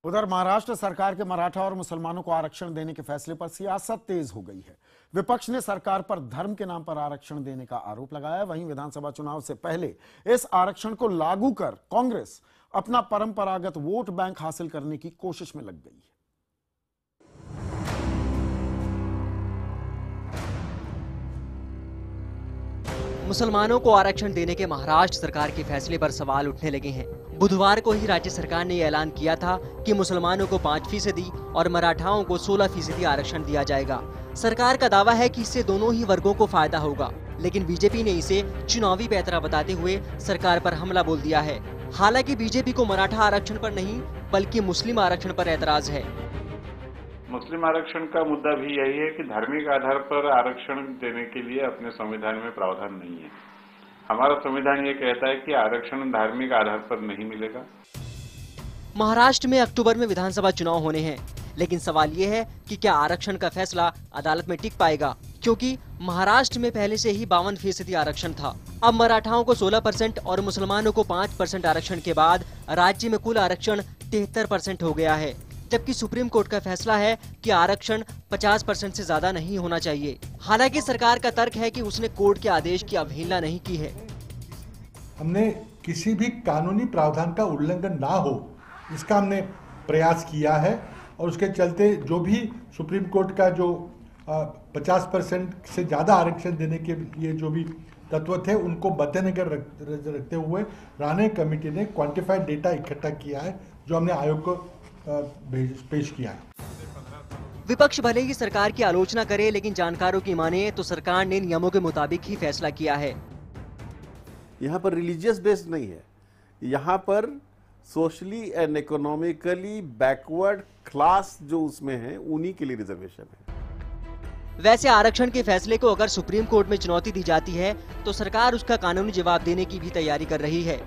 उधर महाराष्ट्र सरकार के मराठा और मुसलमानों को आरक्षण देने के फैसले पर सियासत तेज हो गई है। विपक्ष ने सरकार पर धर्म के नाम पर आरक्षण देने का आरोप लगाया। वहीं विधानसभा चुनाव से पहले इस आरक्षण को लागू कर कांग्रेस अपना परंपरागत वोट बैंक हासिल करने की कोशिश में लग गई है। मुसलमानों को आरक्षण देने के महाराष्ट्र सरकार के फैसले पर सवाल उठने लगे हैं। बुधवार को ही राज्य सरकार ने ऐलान किया था कि मुसलमानों को 5% और मराठाओं को 16% आरक्षण दिया जाएगा। सरकार का दावा है कि इससे दोनों ही वर्गों को फायदा होगा, लेकिन बीजेपी ने इसे चुनावी पैंतरा बताते हुए सरकार पर हमला बोल दिया है। हालांकि बीजेपी को मराठा आरक्षण पर नहीं बल्कि मुस्लिम आरक्षण पर एतराज है। मुस्लिम आरक्षण का मुद्दा भी यही है कि धार्मिक आधार पर आरक्षण देने के लिए अपने संविधान में प्रावधान नहीं है। हमारा संविधान ये कहता है कि आरक्षण धार्मिक आधार पर नहीं मिलेगा। महाराष्ट्र में अक्टूबर में विधानसभा चुनाव होने हैं, लेकिन सवाल ये है कि क्या आरक्षण का फैसला अदालत में टिक पाएगा, क्योंकि महाराष्ट्र में पहले से ही 52% आरक्षण था। अब मराठाओं को 16% और मुसलमानों को 5% आरक्षण के बाद राज्य में कुल आरक्षण 73% हो गया है, जबकि सुप्रीम कोर्ट का फैसला है कि आरक्षण 50% से ज्यादा नहीं होना चाहिए। हालांकि सरकार का तर्क है कि उसने कोर्ट के आदेश की अवहेलना नहीं की है। हमने किसी भी कानूनी प्रावधान का उल्लंघन ना हो, इसका हमने प्रयास किया है और उसके चलते जो भी सुप्रीम कोर्ट का जो 50% से ज़्यादा आरक्षण देने के लिए जो भी तत्व थे, उनको मद्देनजर रखते हुए राणे कमेटी ने क्वांटिफाइड डेटा इकट्ठा किया है, जो हमने आयोग को पेश किया है। विपक्ष भले ही सरकार की आलोचना करे, लेकिन जानकारों की माने तो सरकार ने नियमों के मुताबिक ही फैसला किया है। यहाँ पर रिलीजियस बेस्ड नहीं है, यहाँ पर socially and economically backward class जो उसमें है उन्हीं के लिए रिजर्वेशन है। वैसे आरक्षण के फैसले को अगर सुप्रीम कोर्ट में चुनौती दी जाती है तो सरकार उसका कानूनी जवाब देने की भी तैयारी कर रही है।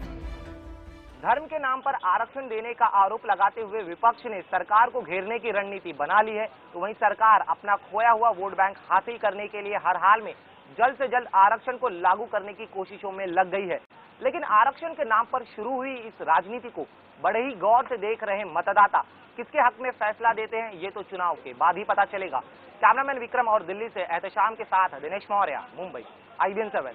धर्म के नाम पर आरक्षण देने का आरोप लगाते हुए विपक्ष ने सरकार को घेरने की रणनीति बना ली है, तो वहीं सरकार अपना खोया हुआ वोट बैंक हासिल करने के लिए हर हाल में जल्द से जल्द आरक्षण को लागू करने की कोशिशों में लग गई है। लेकिन आरक्षण के नाम पर शुरू हुई इस राजनीति को बड़े ही गौर से देख रहे मतदाता किसके हक में फैसला देते हैं, ये तो चुनाव के बाद ही पता चलेगा। कैमरामैन विक्रम और दिल्ली से एहतशाम के साथ दिनेश मौर्य, मुंबई, IBN 7।